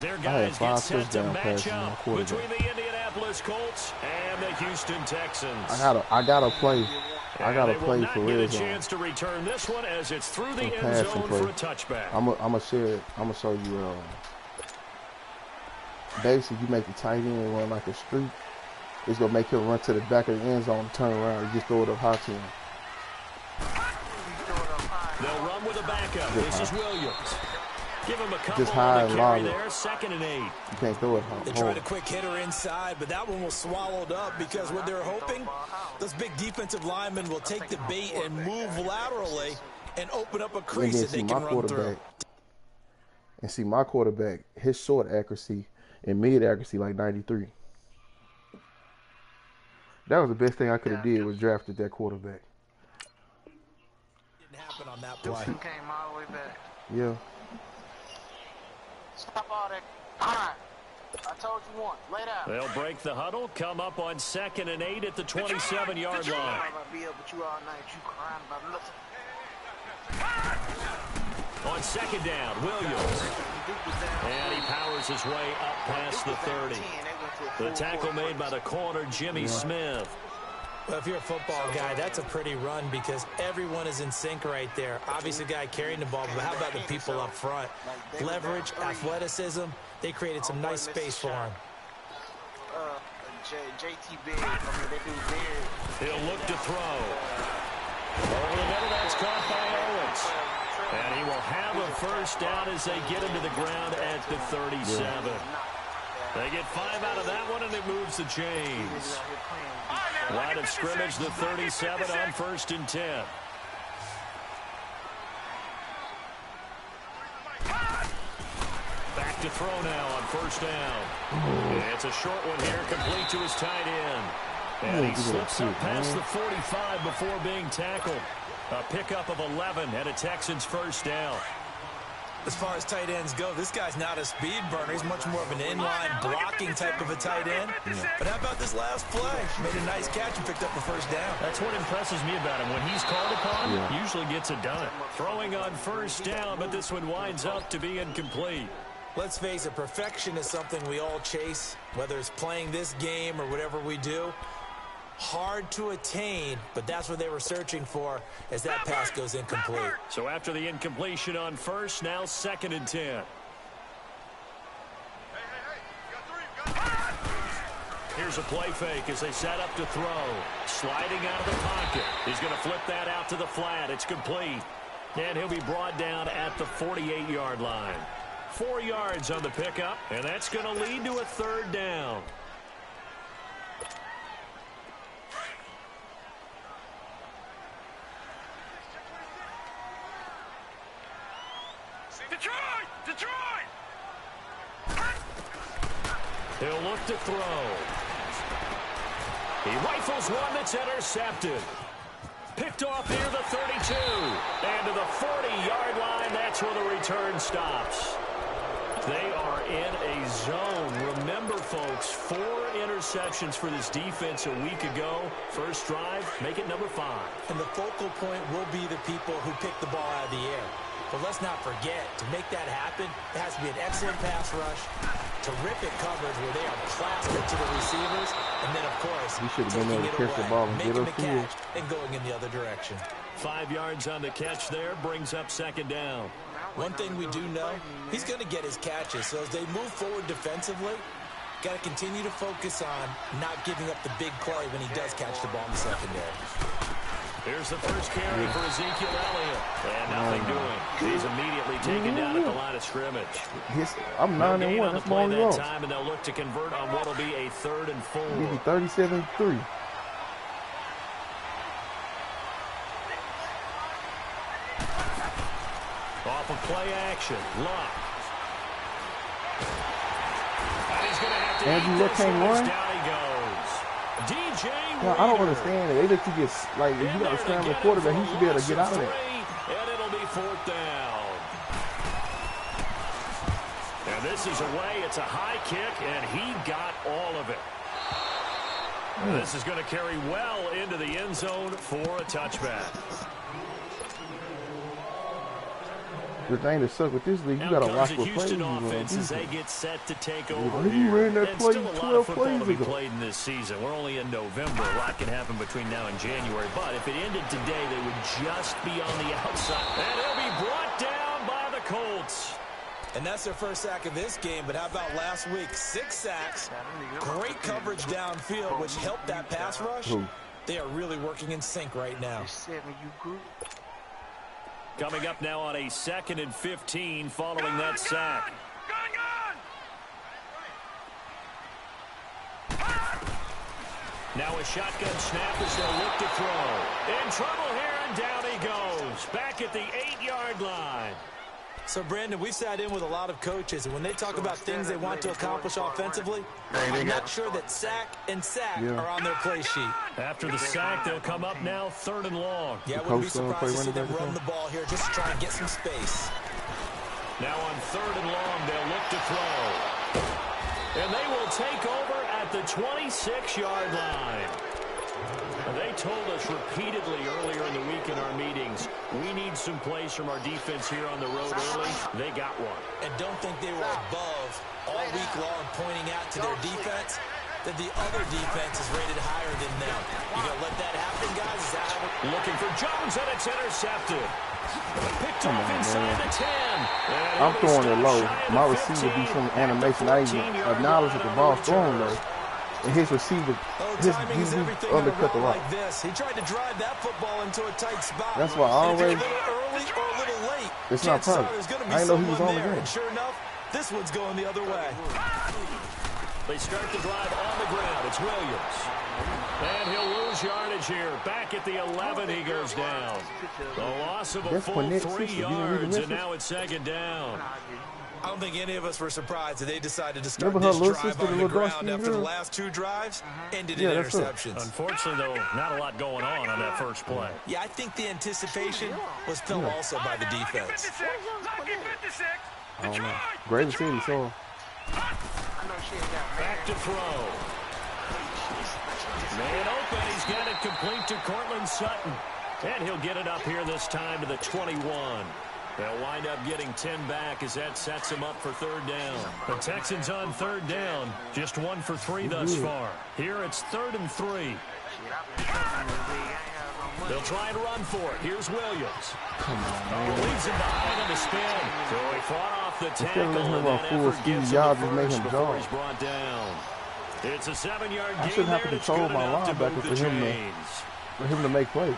Their guys get set to match up between the Indianapolis Colts and the Houston Texans. I gotta play. I gotta play for real. Get a chance to return this one as it's through the end zone for a touchback. I'm gonna share it. I'm gonna show you. Basically, you make the tight end run like a streak. It's gonna make him run to the back of the end zone and turn around. You just throw it up high to him. They'll run with a backup. This is Williams. Give him a couple just high on the and carry long. there, 2nd and 8. You can't throw it high. They tried a quick hitter inside, but that one was swallowed up because what they're hoping, those big defensive linemen will take the bait and move laterally and open up a crease that they can run through. And see, my quarterback, his short accuracy and mid accuracy like 93. That was the best thing I could have did was drafted that quarterback. Didn't happen on that play. Came all the way back. Yeah. Stop all that. All right. I told you once. Lay down. They'll break the huddle, come up on 2nd and 8 at the 27-yard line. Be up with you all night. You crying about nothing. On 2nd down, Williams. And he powers his way up past the 30. The tackle made by the corner, Jimmy Smith. Well, if you're a football guy, that's a pretty run because everyone is in sync right there. Obviously, the guy carrying the ball, but how about the people up front? Leverage, athleticism, they created some nice space for him. He'll look to throw. Over the middle, that's caught by Owens. And he will have a first down as they get him to the ground at the 37. They get 5 out of that one, and it moves the chains. Line of scrimmage, the 37 on 1st and 10. Back to throw now on 1st down. It's a short one here, complete to his tight end. And he slips up past the 45 before being tackled. A pickup of 11 and a Texans first down. As far as tight ends go, this guy's not a speed burner. He's much more of an inline blocking type of a tight end. But how about this last play? Made a nice catch and picked up a first down. That's what impresses me about him. When he's called upon, usually gets it done. Throwing on 1st down, but this one winds up to be incomplete. Let's face it, perfection is something we all chase, whether it's playing this game or whatever we do. Hard to attain, but that's what they were searching for as that pass goes incomplete. So after the incompletion on 1st, now 2nd and 10. Here's a play fake as they set up to throw. Sliding out of the pocket. He's going to flip that out to the flat. It's complete. And he'll be brought down at the 48-yard line. 4 yards on the pickup, and that's going to lead to a 3rd down. Detroit! He'll look to throw. He rifles one that's intercepted. Picked off near the 32. And to the 40-yard line, that's where the return stops. They are in a zone. Remember, folks, 4 interceptions for this defense a week ago. First drive, make it number 5. And the focal point will be the people who pick the ball out of the air. But let's not forget, to make that happen, it has to be an excellent pass rush, terrific coverage where they are plastered to the receivers, and then, of course, taking it away, making the catch, and going in the other direction. 5 yards on the catch there, brings up 2nd down. One thing we do know, he's going to get his catches. So as they move forward defensively, got to continue to focus on not giving up the big play when he does catch the ball in the secondary. Here's the first carry for Ezekiel Elliott. And nothing doing. He's immediately taken down at the line of scrimmage. I'm 9-1. That's more than time, and they'll look to convert on what will be a 3rd and 4. Give me 37-3. Off of play action. Luck. And he's going to have to Andrew Luck can't run? Down he goes. DJ No, I don't understand it. They let you get, like, if you got a scrambling quarterback, he should be able to get out of there. And it'll be 4th down. And this is away. It's a high kick, and he got all of it. This is going to carry well into the end zone for a touchback. The thing that sucks with this league, you gotta watch what plays you run. As they get set to take over He ran that play 12 plays ago. Played in this season. We're only in November. A lot can happen between now and January. But if it ended today, they would just be on the outside. And he'll be brought down by the Colts. And that's their first sack of this game. But how about last week? 6 sacks, great coverage downfield, which helped that pass rush. They are really working in sync right now. Coming up now on a 2nd and 15 following that sack. Now a shotgun snap as they'll look to throw. In trouble here, and down he goes. Back at the 8-yard line. So, Brandon, we've sat in with a lot of coaches, and when they talk about things they want to accomplish offensively, I'm not sure that sack and sack are on their play sheet. After the sack, they'll come up now 3rd and long. Yeah, I wouldn't be surprised to see them run the ball here just to try and get some space. Now on 3rd and long, they'll look to throw. And they will take over at the 26-yard line. They told us repeatedly earlier in the week in our meetings, we need some plays from our defense here on the road early. They got one. And don't think they were above all week long pointing out to their defense that the other defense is rated higher than them. You going to let that happen, guys? Is that how we're looking for Jones, and it's intercepted. Picked off inside the 10. I'm throwing it low. My receiver do some animation. I even acknowledge that the ball's thrown though. And his receiver, he undercut the route. Like this. He tried to drive that football into a tight spot. That's why I always. A little early or a little late. It's not perfect. I didn't know he was on the game. Sure enough, this one's going the other way. They start the drive on the ground. It's Williams. And he'll lose yardage here. Back at the 11, he goes down. The loss of a full 3 yards, and now it's 2nd down. I don't think any of us were surprised that they decided to start this drive on the ground after the last 2 drives ended in interceptions. Unfortunately, though, not a lot going on that first play. Yeah, I think the anticipation was felt also by the defense. I don't know. Great to see you, so. Back to throw. Man open. He's got it complete to Cortland Sutton. And he'll get it up here this time to the 21. They'll wind up getting 10 back as that sets them up for 3rd down. The Texans on 3rd down. Just 1 for 3 thus far. Here it's 3rd and 3. They'll try and run for it. Here's Williams. Come on, man. Leads him behind in the spin. So he fought off the tackle. And that effort gives him the first before he's brought down. It's a 7-yard gain. I shouldn't have to control my linebacker for him to make plays.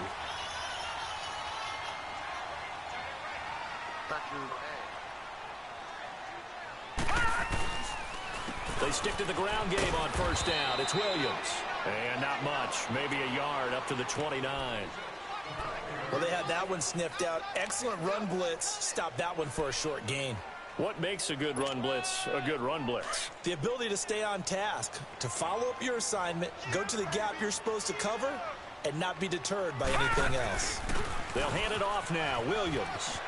They stick to the ground game on 1st down. It's Williams. And not much. Maybe a yard up to the 29. Well, they had that one sniffed out. Excellent run blitz. Stopped that one for a short gain. What makes a good run blitz a good run blitz? The ability to stay on task, to follow up your assignment, go to the gap you're supposed to cover, and not be deterred by anything else. They'll hand it off now. Williams.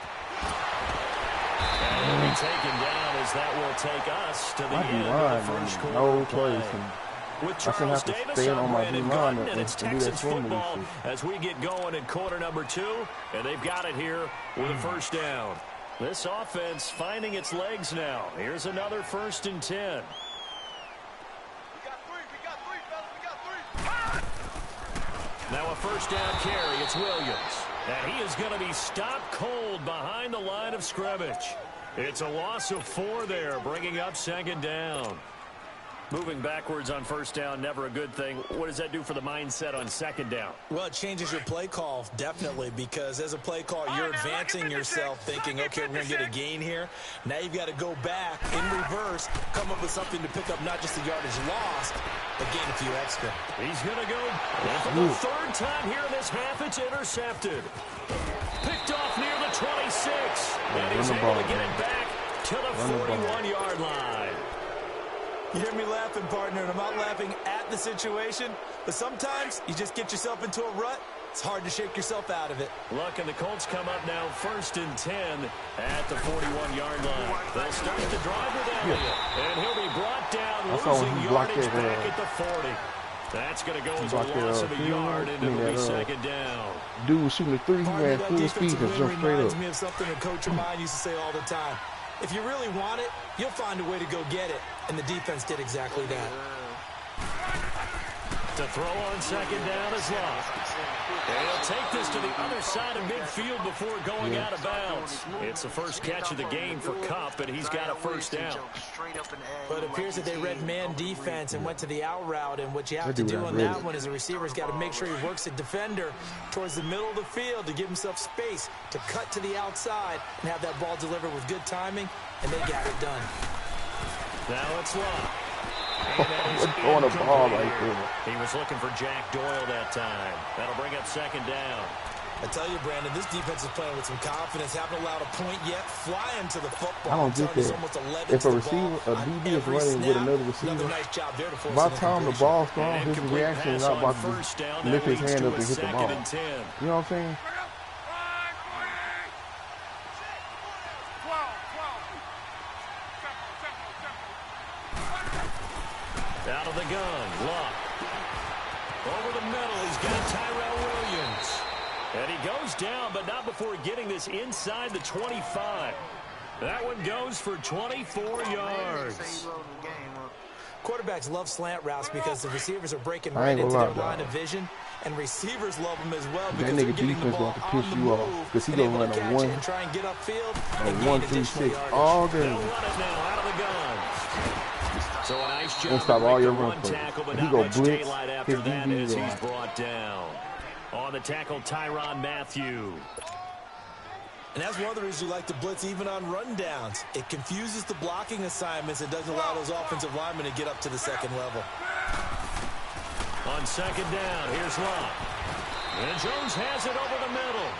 And he'll be taken down as that will take us to the end of the first quarter. No place. With Charles Davis, I'm Brandon Garden, and it's Texans football as we get going in quarter number 2, and they've got it here with a 1st down. This offense finding its legs now. Here's another 1st and 10. We got 3, fellas, we got 3. Now a 1st down carry. It's Williams. And he is going to be stopped cold behind the line of scrimmage. It's a loss of 4 there, bringing up 2nd down. Moving backwards on 1st down, never a good thing. What does that do for the mindset on 2nd down? Well, it changes your play call, definitely, because as a play call, you're advancing yourself thinking, okay, we're going to get a gain here. Now you've got to go back in reverse, come up with something to pick up not just the yardage lost, but gain a few extra. He's going to go for the 3rd time here in this half. It's intercepted. Picked off near the 26. And he's able to get it back to the 41-yard line. You hear me laughing, partner, and I'm not laughing at the situation, but sometimes you just get yourself into a rut. It's hard to shake yourself out of it. Look, and the Colts come up now 1st and 10 at the 41-yard line. They'll start the drive with Elliott, and he'll be brought down, losing yardage back at the 40. That's going to go as a loss of a yard, and it'll be second down. Dude was shooting the three. He ran full speed and jumped straight up. Reminds me of something a coach of mine used to say all the time. If you really want it, you'll find a way to go get it. And the defense did exactly that. To throw on second down is Love. And he'll take this to the other side of midfield before going out of bounds. It's the first catch of the game for Kupp, and he's got a first down. But it appears that they read man defense and went to the out route, and what you have to do on that one is the receiver's got to make sure he works the defender towards the middle of the field to give himself space to cut to the outside and have that ball delivered with good timing, and they got it done. Now it's Love. Throwing a ball right there. He was looking for Jack Doyle that time. That'll bring up second down. I tell you, Brandon, this defense is playing with some confidence. Haven't allowed a point yet. Flying to the football. I don't get that. If a receiver, a DB is running with another receiver, by the time the ball's thrown, his reaction is not about to lift his hand up and hit the ball. You know what I'm saying? Out of the gun, Luck. Over the middle, he's got Tyrell Williams. And he goes down, but not before getting this inside the 25. That one goes for 24 yards. Quarterbacks love slant routes because the receivers are breaking right into their line of vision, and receivers love them as well because they're getting the ball on the move because he's going to run a 1, and try and get upfield a 1-3-6 all day. They'll run it now out of the gun. So a nice job stop all your run tackle, but he not go much blitz, daylight after that as he's brought down. On the tackle, Tyrann Mathieu. And that's one of the reasons you like to blitz even on rundowns. It confuses the blocking assignments and doesn't allow those offensive linemen to get up to the second level. On second down, here's Love. And Jones has it over the middle.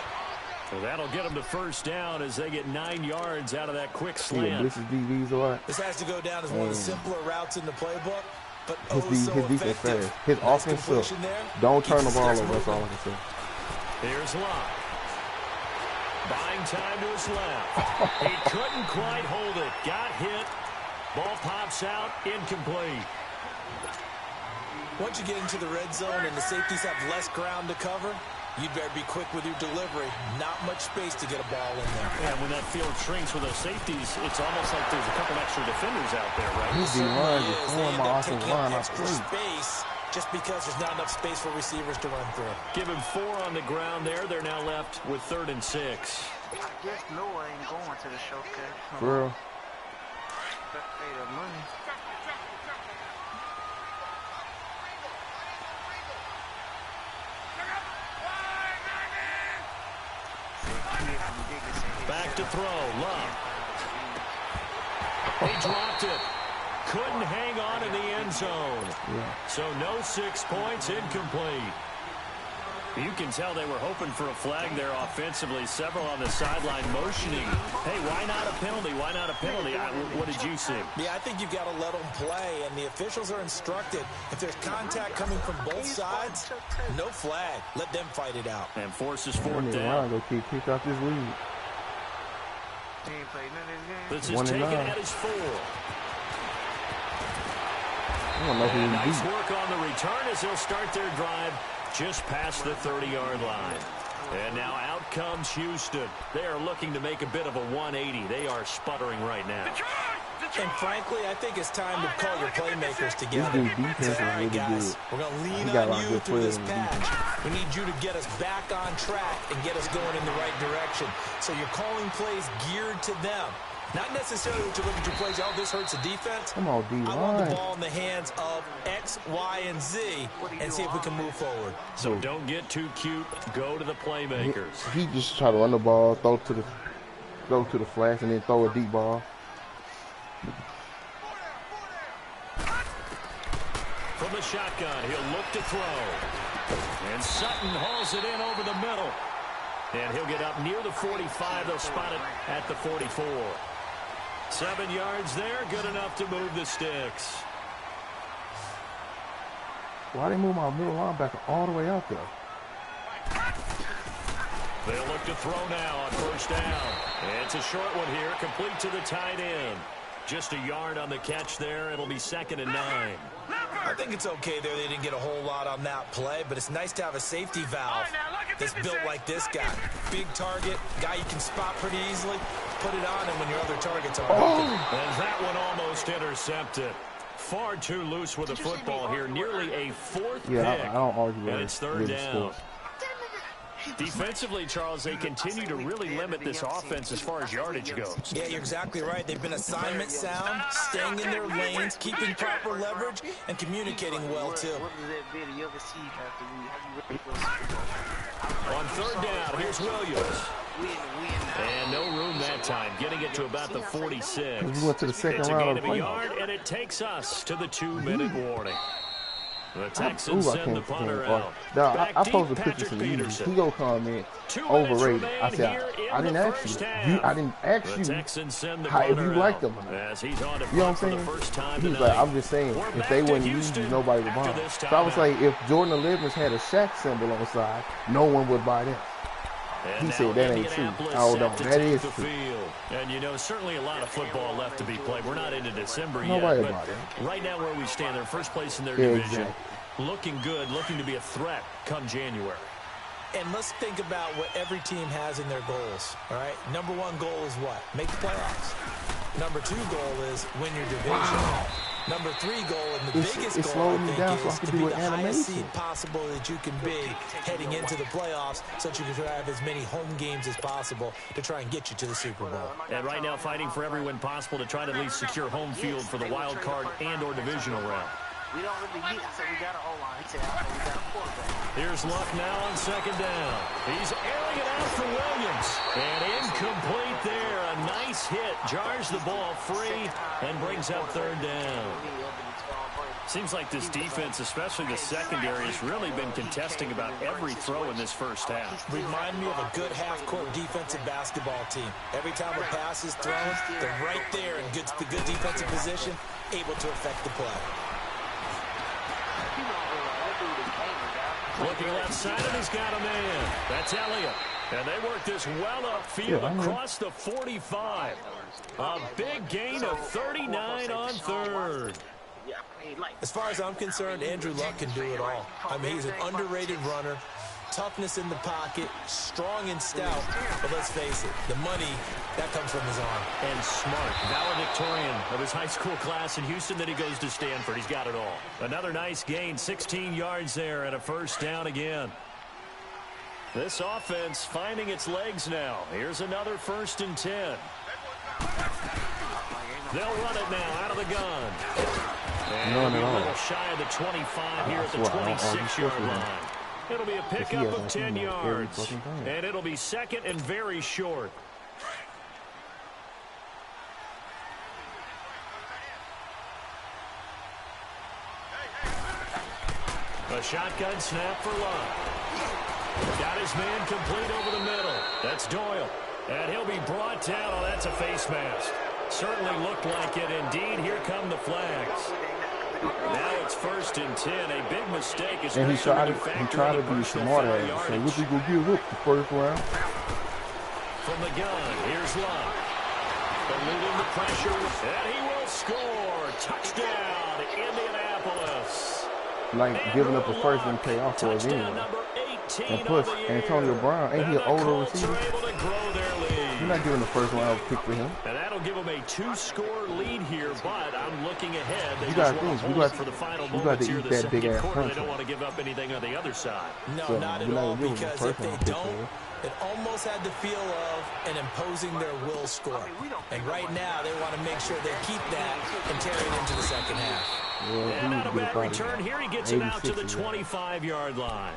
So that'll get them to first down as they get 9 yards out of that quick slant. This has to go down as one of the simpler routes in the playbook, but his defense fast. His offense sucks. Don't turn the ball over, that's all I can say. Here's Love. Buying time to his left. He couldn't quite hold it. Got hit. Ball pops out. Incomplete. Once you get into the red zone and the safeties have less ground to cover, you'd better be quick with your delivery. Not much space to get a ball in there. Yeah, when that field shrinks with those safeties, it's almost like there's a couple extra defenders out there, right? He's line is throwing my offensive line up extra space just because there's not enough space for receivers to run through. Give him 4 on the ground there. They're now left with 3rd and 6. I guess Noah ain't going to the showcase. Bro. Pay the money. Back to throw, Love. He dropped it. Couldn't hang on in the end zone. So no 6 points, incomplete. You can tell they were hoping for a flag there offensively. Several on the sideline motioning. Hey, why not a penalty? Why not a penalty? What did you see? Yeah, I think you've got to let them play, and the officials are instructed. If there's contact coming from both sides, no flag. Let them fight it out. And forces 4th down. They keep kick out this lead. This is taken at his 4. And nice work on the return as they'll start their drive just past the 30-yard line. And now out comes Houston. They are looking to make a bit of a 180. They are sputtering right now. And frankly, I think it's time to call your playmakers together. All right, guys, we're going to lean on you through this patch. We need you to get us back on track and get us going in the right direction. So you're calling plays geared to them. Not necessarily to look at your plays, oh, this hurts the defense. Come on, D-line. I want the ball in the hands of X, Y, and Z and see if we can move forward. So don't get too cute. Go to the playmakers. He just try to run the ball, throw to the flash, and then throw a deep ball. From the shotgun, he'll look to throw. And Sutton hauls it in over the middle. And he'll get up near the 45. They'll spot it at the 44. 7 yards there, good enough to move the sticks. Why they move my middle linebacker all the way out there? They'll look to throw now on 1st down. It's a short one here, complete to the tight end. Just a yard on the catch there. It'll be 2nd and 9. I think it's okay there. They didn't get a whole lot on that play, but it's nice to have a safety valve that's built like this guy. Big target, guy you can spot pretty easily. Put it on him when your other targets are open. And that one almost intercepted. Far too loose with the football here. Nearly a fourth pick. I don't argue with it. And it's third down. Defensively, Charles, they continue to really limit this offense as far as yardage goes. Yeah, you're exactly right. They've been assignment sound, staying in their lanes, keeping proper leverage, and communicating well, too. On third down, here's Williams. And no room that time, getting it to about the 46. We went to the second it's a round gain of a yard, and it takes us to the 2-minute warning. The Texans send the punter out. Now, I posted pictures of you. He go comment overrated. I said, I didn't ask you. I didn't ask you how, if you liked them or not. You know what I'm saying? He was like, I'm just saying, if they wouldn't use you, nobody would buy them. So I was like, if Jordan 11's had a Shaq symbol on the side, no one would buy them. He said that ain't true. Oh, no, that is true. And, you know, certainly a lot of football left to be played. We're not into December Nobody yet, about but right now where we stand, they're first place in their division. Looking good, looking to be a threat come January. And let's think about what every team has in their goals, all right? Number one goal is what? Make the playoffs. Number two goal is win your division. Wow. Number three goal, and the biggest goal, I think, is to be the highest seed possible that you can be heading into the playoffs so that you can have as many home games as possible to try and get you to the Super Bowl. And right now fighting for every win possible to try to at least secure home field for the wild card and or divisional round. We don't really get it, so we got an O-line. He said, we got a quarterback. Here's Luck now on second down. He's airing it out for Williams. And incomplete there. A nice hit. Jars the ball free and brings up third down. Seems like this defense, especially the secondary, has really been contesting about every throw in this first half. Remind me of a good half-court defensive basketball team. Every time a pass is thrown, they're right there in the good defensive position, able to affect the play. Looking left side, and he's got a man. That's Elliott. And they work this well upfield across the 45. A big gain of 39 on third. As far as I'm concerned, Andrew Luck can do it all. I mean, he's an underrated runner. Toughness in the pocket, strong and stout, but let's face it, the money, that comes from his arm. And smart, valedictorian of his high school class in Houston, then he goes to Stanford. He's got it all. Another nice gain, 16 yards there, and a first down again. This offense finding its legs now. Here's another 1st and 10. They'll run it now out of the gun. And a little shy of the 25 here at the 26-yard line. It'll be a pickup of 10 yards, and it'll be second and very short. A shotgun snap for Luck. Got his man complete over the middle. That's Doyle, and he'll be brought down. Oh, that's a face mask. Certainly looked like it. Indeed, here come the flags. Now it's 1st and 10. A big mistake. And he tried to be smart at it. So what you gonna give up the first round? From the gun, here's Luck. Eluding the pressure, and he will score. Touchdown, Indianapolis. Like giving up the first and pay off for us anyway. And plus, Antonio Brown, ain't he an older receiver? You're not giving the first round pick for him. And that'll give him a 2-score lead here, but I'm looking ahead. They you just got want things. to hold for the final moments here. The second quarter, they don't want to give up anything on the other side. No, so not at all, because if they don't, it almost had the feel of an imposing their will score. And right now, they want to make sure they keep that and carry it into the second half. Yeah, and not a bad return here. He gets it out to the 25-yard line.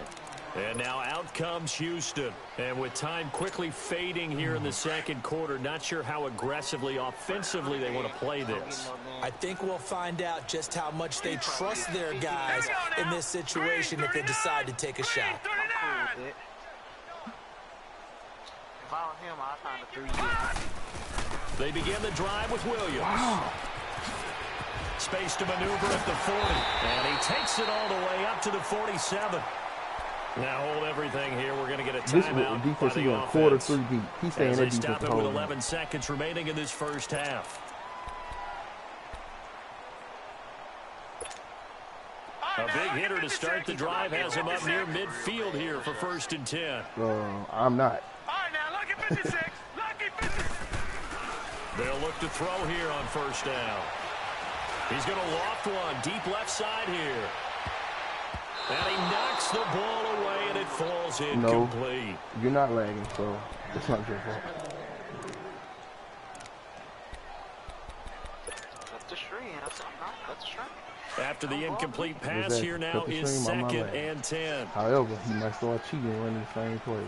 And now out comes Houston. And with time quickly fading here in the second quarter, not sure how aggressively, offensively they want to play this. I think we'll find out just how much they trust their guys in this situation if they decide to take a shot. If I were him, I'd find a 3-year. They begin the drive with Williams. Wow. Space to maneuver at the 40. And he takes it all the way up to the 47. Now hold everything here. We're going to get a timeout. This defense, he's on quarter 3 deep. He's staying in defense. Stop it with 11 seconds remaining in this first half. A big hitter to start the drive has him up near midfield here for 1st and 10. I'm not. All right, now, lucky 56. Lucky 56. They'll look to throw here on 1st down. He's going to loft one deep left side here. And he knocks the ball away, and it falls incomplete. No, you're not lagging, so it's not your fault. That's the string. That's the string. After the incomplete pass, here now is 2nd and 10. However, he might start cheating running the same play.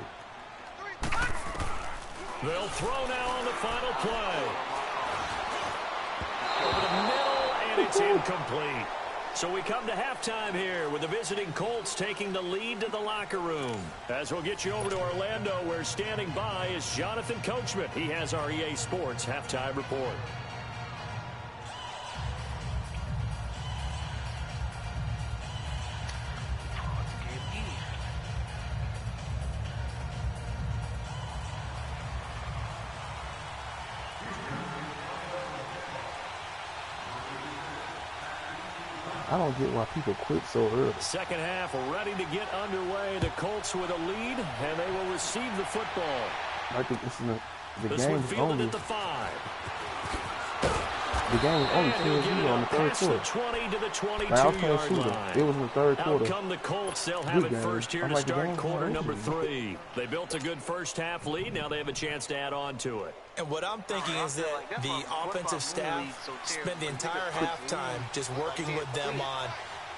They'll throw now on the final play. Over the middle, and it's incomplete. So we come to halftime here with the visiting Colts taking the lead to the locker room. As we'll get you over to Orlando, where standing by is Jonathan Coachman. He has our EA Sports halftime report. I don't get why people quit so early. Second half ready to get underway. The Colts with a lead, and they will receive the football. I think the game is only only at the 5. The game was only 10-0 on the third quarter. 20 to the 22-yard line. It was in the third quarter. Out come the Colts. They'll have it first here to like start quarter number 3. They built a good first half lead. Now they have a chance to add on to it. And what I'm thinking is that the offensive staff spent the entire halftime just working with them on,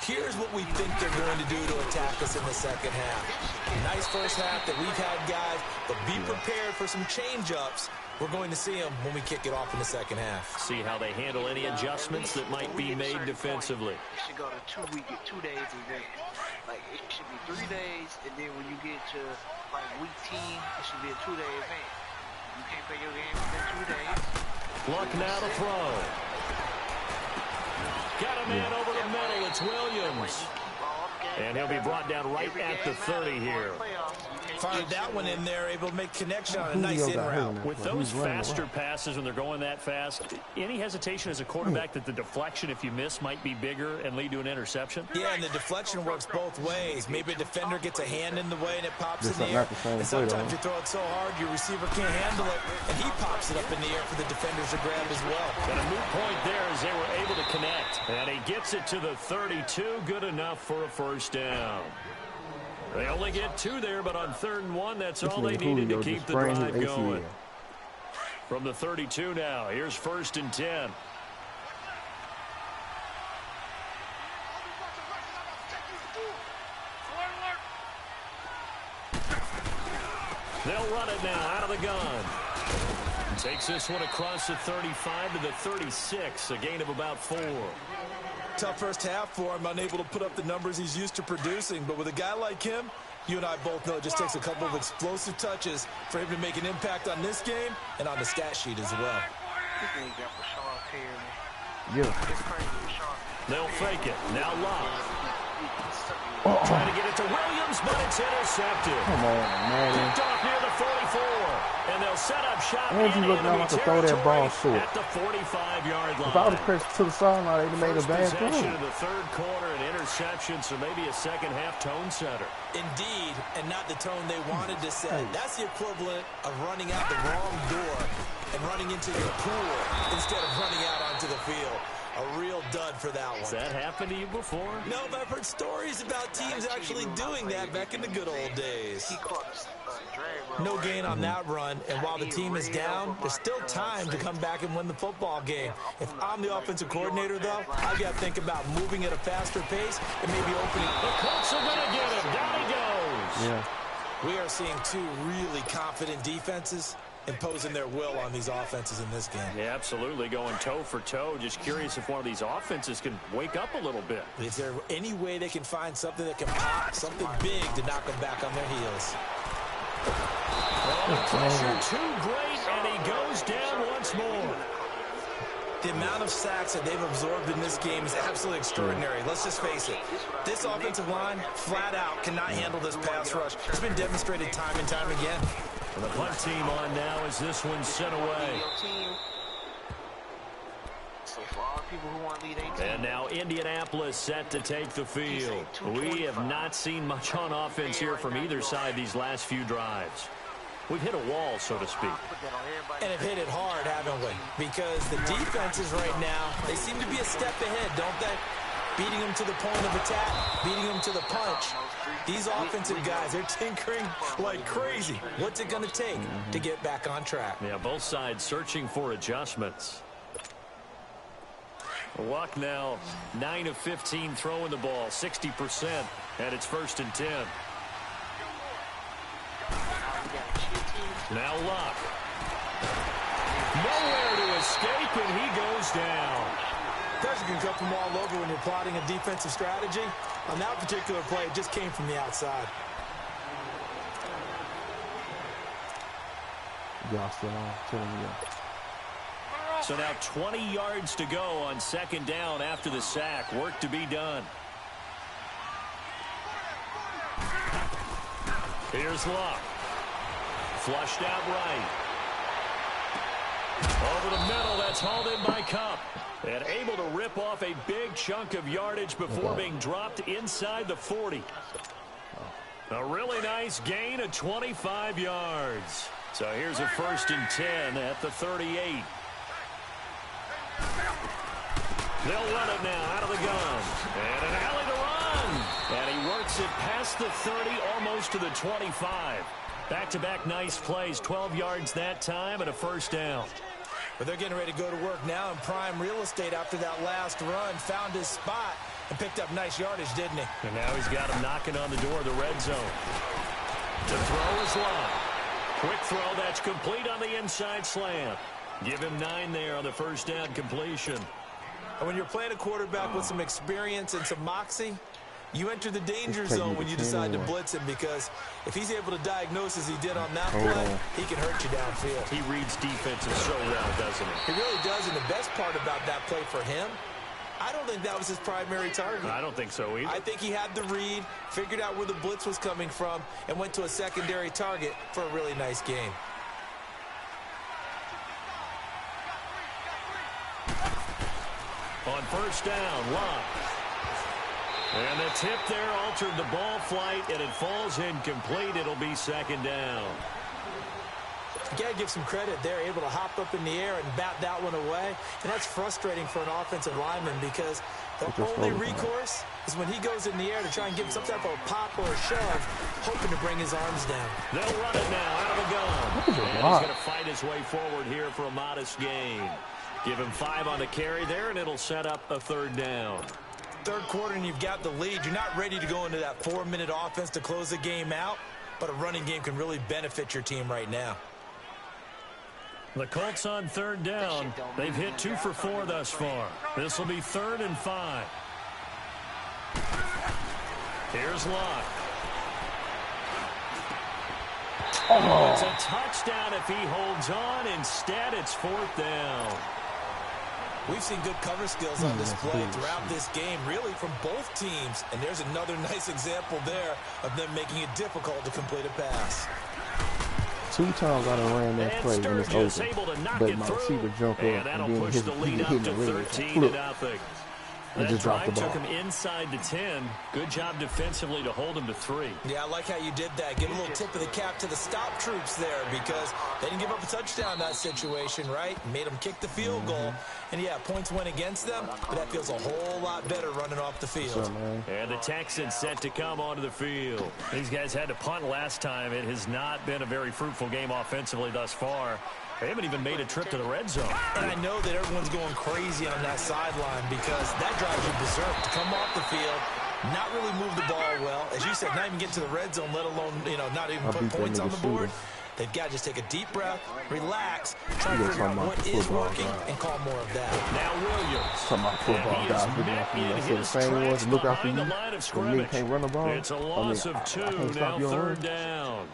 here's what we think they're going to do to attack us in the second half. Nice first half that we've had, guys, but be prepared for some change-ups. We're going to see them when we kick it off in the second half. See how they handle any adjustments that might be made defensively. It should go to 2 days and then, like, it should be 3 days, and then when you get to, like, week 10, it should be a 2-day event. You can't play your game within 2 days. Luck now to throw. Got a man over the middle. It's Williams. And he'll be brought down right at the 30 here. Fired that one in there, able to make connection on a nice in route. With those faster passes when they're going that fast, any hesitation as a quarterback that the deflection, if you miss, might be bigger and lead to an interception? Yeah, and the deflection works both ways. Maybe a defender gets a hand in the way and it pops in the air. And sometimes you throw it so hard your receiver can't handle it, and he pops it up in the air for the defenders to grab as well. And a moot point there as they were able to connect. And he gets it to the 32, good enough for a first down. They only get 2 there, but on 3rd and 1, that's all they needed to keep the drive going. From the 32 now, here's 1st and 10. They'll run it now out of the gun. Takes this one across the 35 to the 36, a gain of about 4. Tough first half for him, unable to put up the numbers he's used to producing. But with a guy like him, you and I both know it just takes a couple of explosive touches for him to make an impact on this game and on the stat sheet as well. Yeah. They'll fake it. Now Love. Trying to get it to Williams, but it's intercepted. Come on, man. Kicked off near the 44. And they'll set up shop and you look like to throw that ball short. At the 45-yard line. If I would have pressed to the sideline, they'd have made a bad throw. Possession of the 3rd quarter, an interception, so maybe a second-half tone setter. Indeed, and not the tone they wanted to set. That's the equivalent of running out the wrong door and running into your pool instead of running out onto the field. A real dud for that one. Has that happened to you before? No, but I've heard stories about teams actually doing that back in the good old days. No gain on that run, and while the team is down, there's still time to come back and win the football game. If I'm the offensive coordinator, though, I've got to think about moving at a faster pace and maybe opening. The Colts are going to get him. Down he goes. Yeah. We are seeing 2 really confident defenses imposing their will on these offenses in this game. Yeah, absolutely, going toe for toe. Just curious if one of these offenses can wake up a little bit. Is there any way they can find something that can pop, something big to knock them back on their heels? Oh, pressure too great, and he goes down once more. The amount of sacks that they've absorbed in this game is absolutely extraordinary. Let's just face it. This offensive line, flat out, cannot handle this pass rush. It's been demonstrated time and time again. The punt team on now as this one's sent away. So for all people who want to lead 18. And now Indianapolis set to take the field. We have not seen much on offense here from either side these last few drives. We've hit a wall, so to speak. And have hit it hard, haven't we? Because the defenses right now, they seem to be a step ahead, don't they? Beating them to the point of attack, beating them to the punch. These offensive guys, they're tinkering like crazy. What's it going to take to get back on track? Yeah, both sides searching for adjustments. Luck now, 9 of 15 throwing the ball, 60%, and it's 1st and 10. Now Luck. Nowhere to escape, and he goes down. Pressure can come from all over when you're plotting a defensive strategy. On that particular play, it just came from the outside. Y'all still on? So now 20 yards to go on 2nd down after the sack. Work to be done. Here's Luck. Flushed out right. Over the middle, that's hauled in by Cup. And able to rip off a big chunk of yardage before being dropped inside the 40. A really nice gain of 25 yards. So here's a 1st and 10 at the 38. They'll run it now out of the gun. And an alley to run. And he works it past the 30, almost to the 25. Back-to-back nice plays, 12 yards that time and a 1st down. But they're getting ready to go to work now in prime real estate after that last run. Found his spot and picked up nice yardage, didn't he? And now he's got him knocking on the door of the red zone. The throw is long. Quick throw, that's complete on the inside slant. Give him 9 there on the 1st down completion. And when you're playing a quarterback with some experience and some moxie, you enter the danger zone when you decide to blitz him, because if he's able to diagnose as he did on that play, he can hurt you downfield. He reads defenses so well, doesn't he? He really does, and the best part about that play for him, I don't think that was his primary target. I don't think so either. I think he had the read, figured out where the blitz was coming from, and went to a secondary target for a really nice game. On 1st down, Luck. And the tip there altered the ball flight, and it falls incomplete. It'll be 2nd down. You got to give some credit. They're able to hop up in the air and bat that one away. And that's frustrating for an offensive lineman, because the only recourse is when he goes in the air to try and give some type of pop or a shove, hoping to bring his arms down. They'll run it now out of the gun. And he's going to fight his way forward here for a modest gain. Give him 5 on the carry there, and it'll set up a 3rd down. 3rd quarter and you've got the lead. You're not ready to go into that 4-minute offense to close the game out, but a running game can really benefit your team right now. The Colts on 3rd down. They've hit 2 for 4 thus far. This will be 3rd and 5. Here's Luck. Oh, it's a touchdown if he holds on. Instead, it's 4th down. We've seen good cover skills on display throughout this game, really from both teams. And there's another nice example there of them making it difficult to complete a pass. 2 times I done ran that play when it's open, but my receiver jumped up and that'll push the lead up to 13-0. That drive took him inside the 10. Good job defensively to hold him to 3. Yeah, I like how you did that. Give a little tip of the cap to the stop troops there, because they didn't give up a touchdown in that situation, right? Made them kick the field goal. And, yeah, points went against them, but that feels a whole lot better running off the field. And the Texans set to come onto the field. These guys had to punt last time. It has not been a very fruitful game offensively thus far. They haven't even made a trip to the red zone. And I know that everyone's going crazy on that sideline, because that drives you berserk to come off the field, not really move the ball well. As you said, not even get to the red zone, let alone, not even put points on the board. They've got to just take a deep breath, relax, try to figure out what is working, and call more of that. Now Williams. Some of my football guys looking after me. I said the same ones look after you. When me can't run the ball. It's a loss of 2, now 3rd down.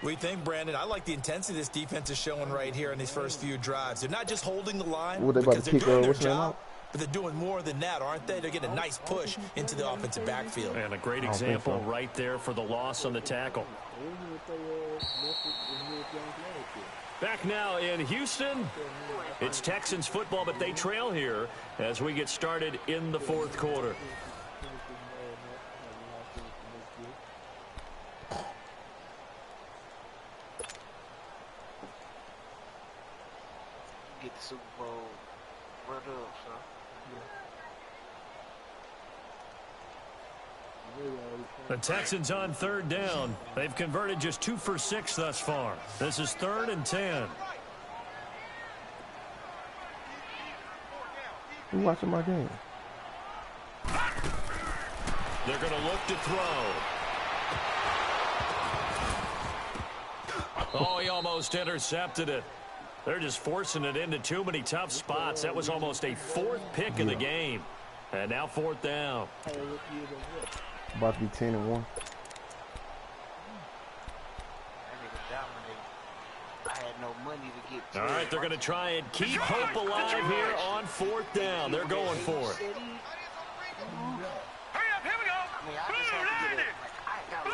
We think, Brandon, I like the intensity this defense is showing right here in these first few drives. They're not just holding the line because they're doing their job, but they're doing more than that, aren't they? They're getting a nice push into the offensive backfield. And a great example right there for the loss on the tackle. Back now in Houston, it's Texans football, but they trail here as we get started in the fourth quarter. Get the Super Bowl right up, son. The Texans on third down. They've converted just 2 for 6 thus far. This is 3rd and 10. Who's watching my game? They're going to look to throw. Oh, he almost intercepted it. They're just forcing it into too many tough spots. That was almost a 4th pick of the game. And now 4th down. About to be 10-1. I had no money to get to. All right, they're going to try and keep hope alive here on 4th down. They're going for it. Hurry up, here we go. Blue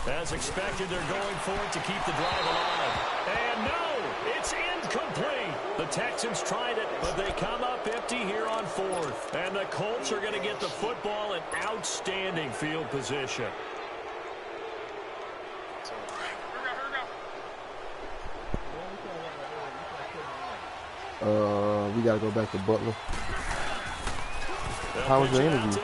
90. As expected, they're going for it to keep the drive alive. And no, it's incomplete. The Texans tried it, but they come up empty here on 4th. And the Colts are going to get the football in outstanding field position. We got to go back to Butler. How was the interview?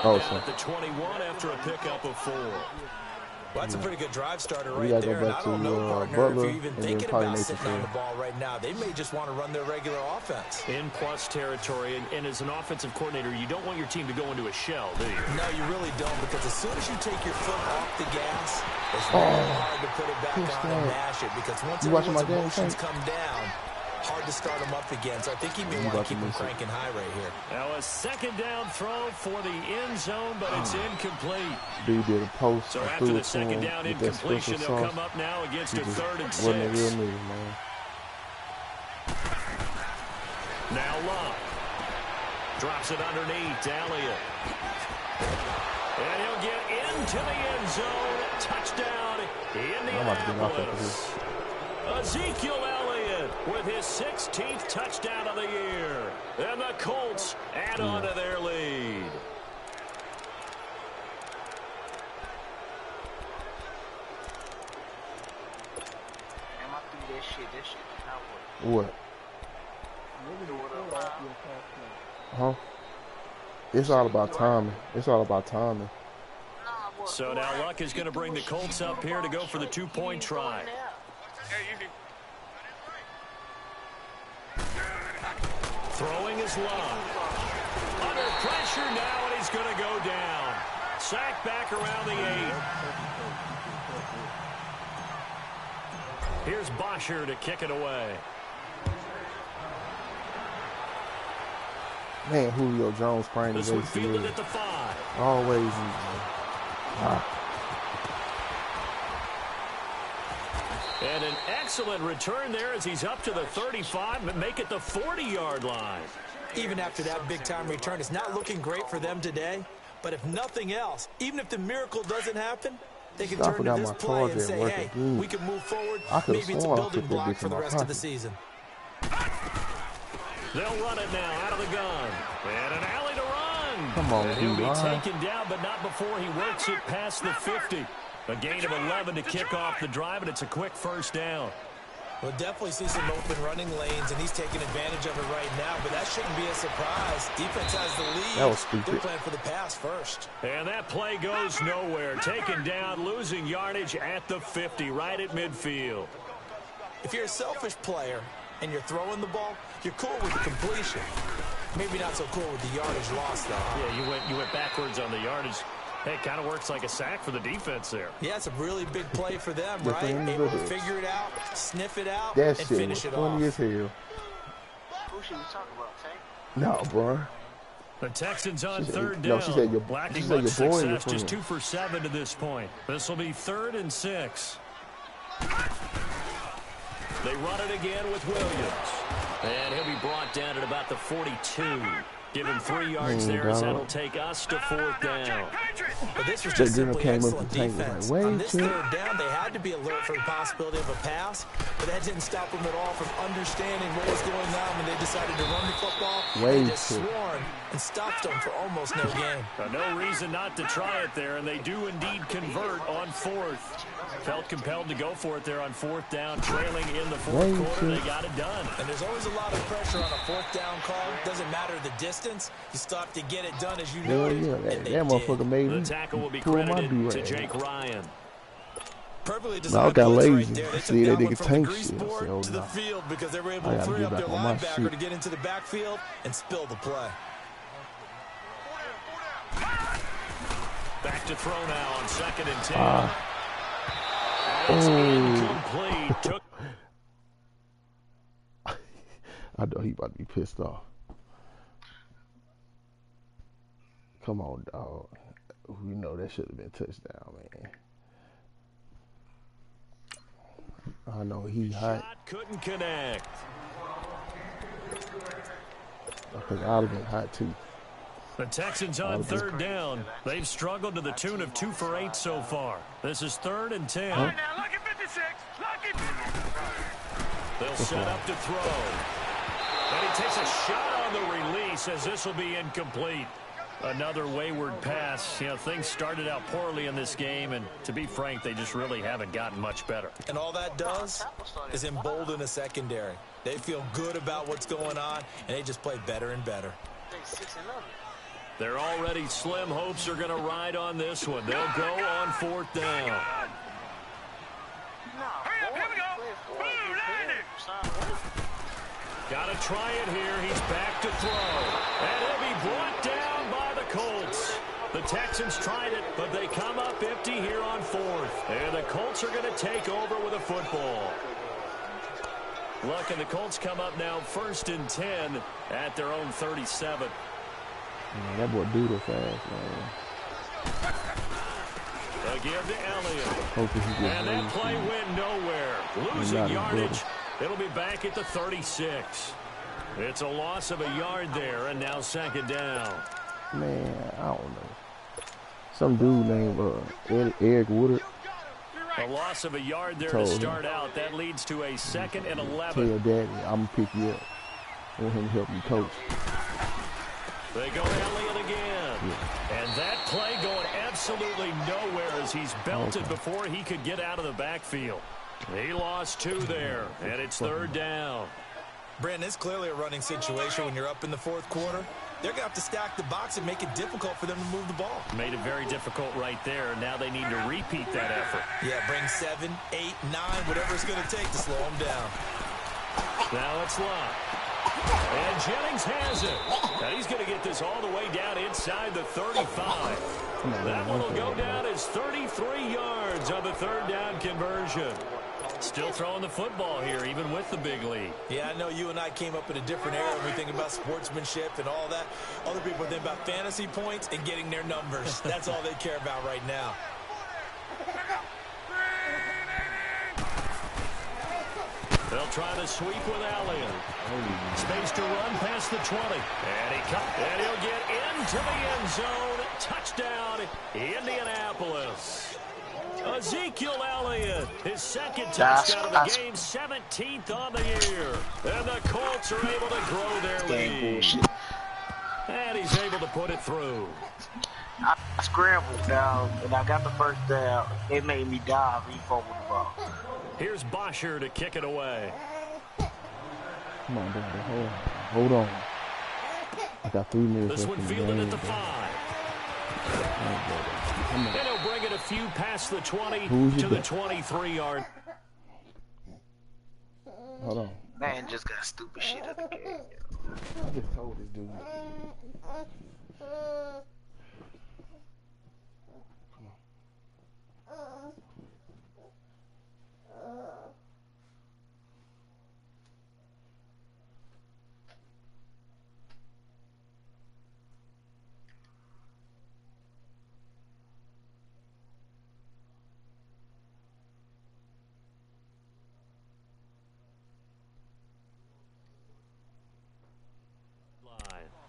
Oh, at the 21 after a pickup of 4. Well, that's a pretty good drive starter right there. And I don't know, partner, if you're even thinking about sitting on the ball right now. They may just want to run their regular offense. In plus territory, and as an offensive coordinator, you don't want your team to go into a shell, do you? No, you really don't, because as soon as you take your foot off the gas, it's really hard to put it back on and mash it, because once everyone's emotions come down, hard to start them up again. So I think he may want to keep them cranking high right here. Now a 2nd down throw for the end zone, but it's incomplete. Dude did a post. So after the 2nd down incompletion, they'll come up now against a 3rd and 6. Wasn't a real move, man. Now Love drops it underneath to Elliott. And he'll get into the end zone. Touchdown Indianapolis. Ezekiel Elliott with his 16th touchdown of the year. And the Colts add on to their lead. What? Huh? It's all about timing. It's all about timing. So now Luck is going to bring the Colts up here to go for the 2-point try. Throwing is Love. Under pressure now, and he's going to go down. Sacked back around the 8. Here's Bosher to kick it away. Man, Julio Jones spraying his ACL. Fielded at the 5. Always. And an excellent return there as he's up to the 35, but make it the 40-yard line. Even after that big-time return, it's not looking great for them today. But if nothing else, even if the miracle doesn't happen, they can turn to this play and say, hey, we can move forward. Maybe it's a building block for the rest of the season. They'll run it now out of the gun. And an alley to run. Come on, he'll be taken down, but not before he works it past the 50. A gain of 11 to kick off the drive, and it's a quick 1st down. We'll definitely see some open running lanes, and he's taking advantage of it right now, but that shouldn't be a surprise. Defense has the lead. That was stupid. They're playing for the pass first. And that play goes nowhere. Taken down, losing yardage at the 50, right at midfield. If you're a selfish player and you're throwing the ball, you're cool with the completion. Maybe not so cool with the yardage loss, though. Yeah, you went backwards on the yardage. Hey, it kind of works like a sack for the defense there. Yeah, it's a really big play for them, right? Able to figure it out, sniff it out, and finish it off. Funny as hell. Who should we talk about, Tank? No, bro. The Texans on 3rd down. No, she said lacking much success, just 2 for 7 to this point. This will be 3rd and 6. They run it again with Williams. And he'll be brought down at about the 42. Give him 3 yards there as that'll take us to 4th down. But this was just simply excellent defense. On this 3rd down, they had to be alert for the possibility of a pass, but that didn't stop them at all from understanding what was going on when they decided to run the football. They just swarmed and stopped them for almost no gain. No reason not to try it there, and they do indeed convert on 4th. Felt compelled to go for it there on 4th down, trailing in the 4th quarter. They got it done. And there's always a lot of pressure on a 4th down call. Doesn't matter the distance. You stop to get it done as you know. That motherfucker made the tackle will be credited to Jake Ryan. Perfectly designed blitz right there. They see took that that nigga one tank from the shit. grease to the field because they were able to free up their linebacker to get into the backfield and spill the play. Back to throw now on 2nd and 10. It's incomplete. I know he about to be pissed off. Come on, dog. We know that should have been touchdown, man. I know he hot. Couldn't connect. I think I'd have been hot too. The Texans on 3rd down. They've struggled to the tune of 2 for 8 so far. This is 3rd and 10. Now, look at 56. Look at 56. They'll set up to throw. And he takes a shot on the release as this will be incomplete. Another wayward pass. You know, things started out poorly in this game, and to be frank, they just really haven't gotten much better. And all that does is embolden a secondary. They feel good about what's going on, and they just play better and better. They're already slim hopes are going to ride on this one. They'll go on 4th down. Hurry up, here we go. Blue, landing. Got to try it here. He's back to throw. And he'll be brought down by the Colts. The Texans tried it, but they come up empty here on 4th. And the Colts are going to take over with a football. Look, and the Colts come up now 1st and 10 at their own 37. Man, that boy doodle fast, man. They give to Elliott. And that play went nowhere. Losing yardage. It'll be back at the 36. It's a loss of a yard there, and now 2nd down. Man, I don't know. Some dude named Eric Woodard. A loss of a yard there to start out. That leads to a 2nd and 11. Tell Daddy, I'm going to pick you up. I want him to help you coach. They go Elliott again. Yeah. And that play going absolutely nowhere as he's belted before he could get out of the backfield. He lost 2 there, and it's 3rd down. Brandon, it's clearly a running situation when you're up in the 4th quarter. They're going to have to stack the box and make it difficult for them to move the ball. Made it very difficult right there. Now they need to repeat that effort. Yeah, bring 7, 8, 9, whatever it's going to take to slow them down. Now it's Lott. And Jennings has it. Now he's going to get this all the way down inside the 35. That one will go down as 33 yards on the 3rd down conversion. Still throwing the football here, even with the big lead. Yeah, I know you and I came up in a different era when we think about sportsmanship and all that. Other people think about fantasy points and getting their numbers. That's all they care about right now. They'll try to sweep with Elliott. Space to run past the 20. And he'll get into the end zone. Touchdown, Indianapolis. Ezekiel Elliott, his 2nd touchdown of the game, 17th on the year. And the Colts are able to grow their lead. And he's able to put it through. I scrambled down, and I got the 1st down. It made me dive. He fumbled the ball. Here's Bosher to kick it away. Come on, Daddy. Hold on. I got 3 minutes. This one fielded at the 5. And he'll bring it a few past the 20 to the 23-yard. Hold on. Man just got stupid shit at the game. I just told this dude.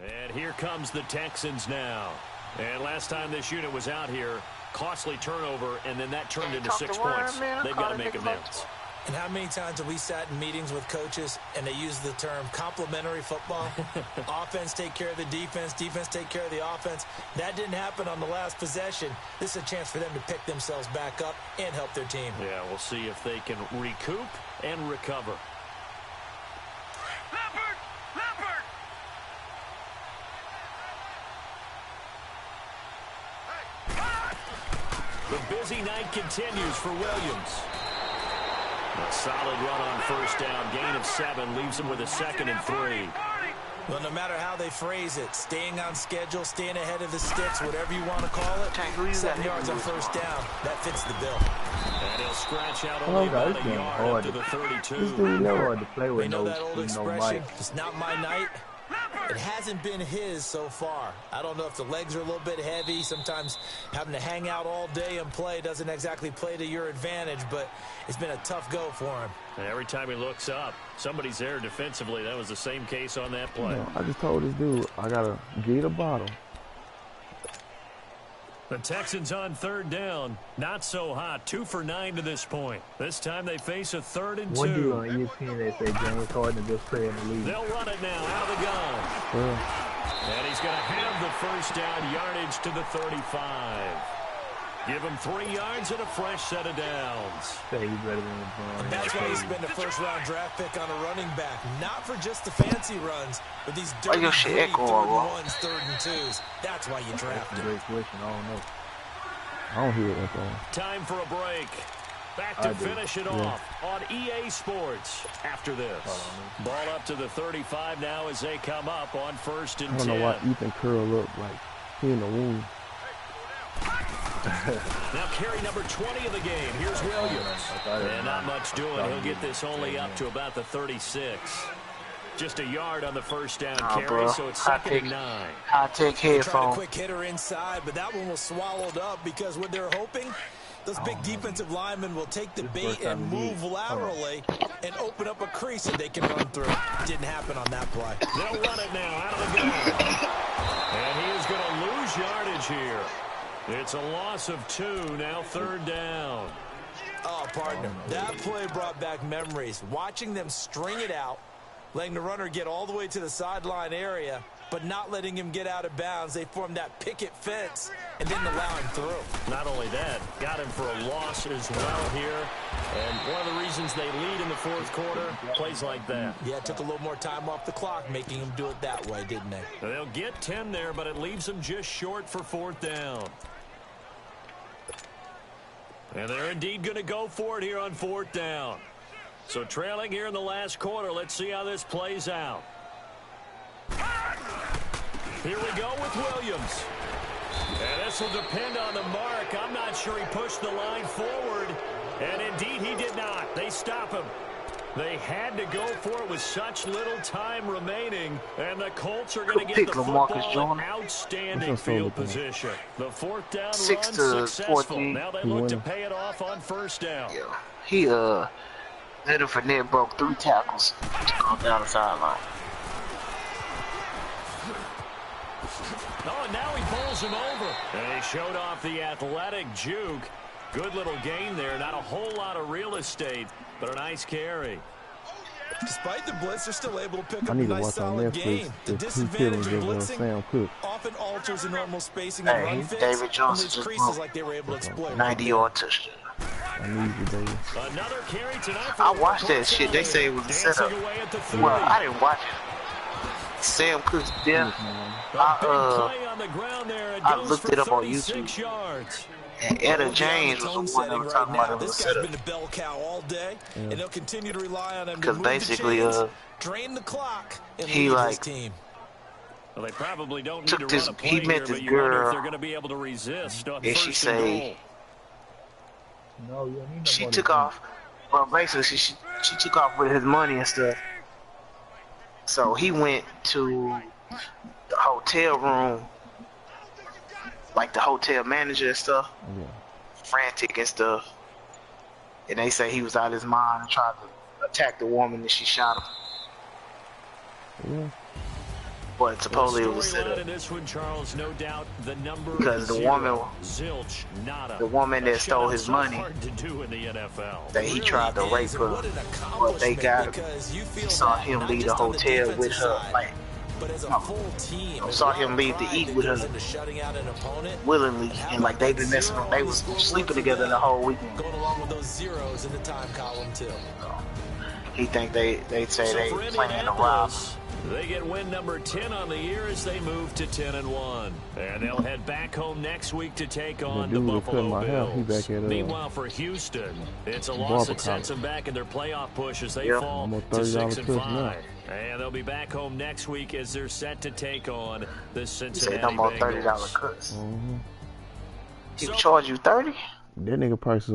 And here comes the Texans now. And last time this unit was out here, costly turnover, and then that turned into 6 points. They've got to make amends. And how many times have we sat in meetings with coaches and they use the term complementary football? Offense take care of the defense, defense take care of the offense. That didn't happen on the last possession. This is a chance for them to pick themselves back up and help their team. Yeah, we'll see if they can recoup and recover. Leopard! The busy night continues for Williams. A solid run on first down. Gain of 7 leaves him with a 2nd and 3. Well, no matter how they phrase it, staying on schedule, staying ahead of the sticks, whatever you want to call it, 7 yards on first down, that fits the bill. And he'll scratch out only about a yard up to the 32. This dude hard to play with. You know that old expression, it's not my night. It hasn't been his so far. I don't know if the legs are a little bit heavy. Sometimes having to hang out all day and play doesn't exactly play to your advantage, but it's been a tough go for him. And every time he looks up, somebody's there defensively. That was the same case on that play. You know, I just told this dude, I got to get a bottle. The Texans on 3rd down. Not so hot. 2 for 9 to this point. This time they face a 3rd and 2. One dude on ESPN, they say James Harden the best player in the league. They'll run it now out of the gun. Yeah. And he's going to have the first down, yardage to the 35. Give him 3 yards and a fresh set of downs. Say he's better than LeBron. That's why he spent a first-round draft pick on a running back. Not for just the fancy runs, but these dirty, gritty 3rd and 1s, 3rd and 2s. That's why you draft him. Great question. I don't know. I don't hear it at all. Time for a break. Back to finish it off on EA Sports after this. Ball up to the 35 now as they come up on 1st and 10. I don't know why Ethan curled up like he in the womb. Now carry number 20 of the game. Here's Williams. And not much doing. He'll get this only up to about the 36. Just a yard on the first down carry, bro. so it's 2nd and 9. I'll take Tried a headphones. quick hitter inside, but that one was swallowed up because what they're hoping, those big defensive linemen will take the bait and move laterally and open up a crease that they can run through. Didn't happen on that play. They'll run it now out of the gun. And he is going to lose yardage here. It's a loss of 2, now 3rd down. Oh, partner, that play brought back memories. Watching them string it out, letting the runner get all the way to the sideline area, but not letting him get out of bounds. They formed that picket fence and didn't allow him through. Not only that, got him for a loss as well here. And one of the reasons they lead in the 4th quarter, plays like that. Yeah, it took a little more time off the clock, making him do it that way, didn't they? They'll get 10 there, but it leaves them just short for 4th down. And they're indeed going to go for it here on 4th down. So trailing here in the last quarter, let's see how this plays out. Here we go with Williams. And this will depend on the mark. I'm not sure he pushed the line forward. And indeed he did not. They stop him. They had to go for it with such little time remaining. And the Colts are going to get the football in outstanding field position. The 4th down run successful. Now they look to pay it off on 1st down. Yeah. He, Leonard Fournette broke 3 tackles on down the sideline. Oh, and now he bowls him over. And he showed off the athletic juke. Good little gain there. Not a whole lot of real estate, but a nice carry. Despite the blitz, they're still able to pick up a nice solid gain. The disadvantage of blitzing often alters the normal spacing and run fits. David Johnson and just creases like they were able to exploit. 90-yard touchdown. I need you, baby. Another carry tonight for I watched that shit. They say it was a setup. Well, I didn't watch it. Sam Cook's death. I looked it up on YouTube. And Etta James was the one that was talking about it was a setup. This guy's been the bell cow all day, and they'll continue to rely on him to Because move basically, the chains, drain the clock, and he lead like his team. Well, they probably don't need took to this. run a play He here, met but this you wonder if girl, they're going to be able to resist on and she first and say No, you don't need she nobody took to- off. Well, basically, she took off with his money and stuff. So he went to the hotel room, like the hotel manager and stuff, frantic and stuff. And they say he was out of his mind and tried to attack the woman, and she shot him. Yeah. But supposedly it was set up. Because the woman that stole his money, that he tried to rape her, but they got him. Saw him leave the hotel with her, like, saw him leave to eat with her willingly, and like they've been messing around. They was sleeping together the whole weekend. Going along with those zeros in the time column too. He think they say they playing to rob. They get win number 10 on the year as they move to 10-1. And they'll head back home next week to take on the Buffalo Bills. Meanwhile, for Houston, it's a loss that sets them back in their playoff push as they fall to 6-5. And they'll be back home next week as they're set to take on the Cincinnati Bengals. $30 cuts. He charge you 30? That nigga price is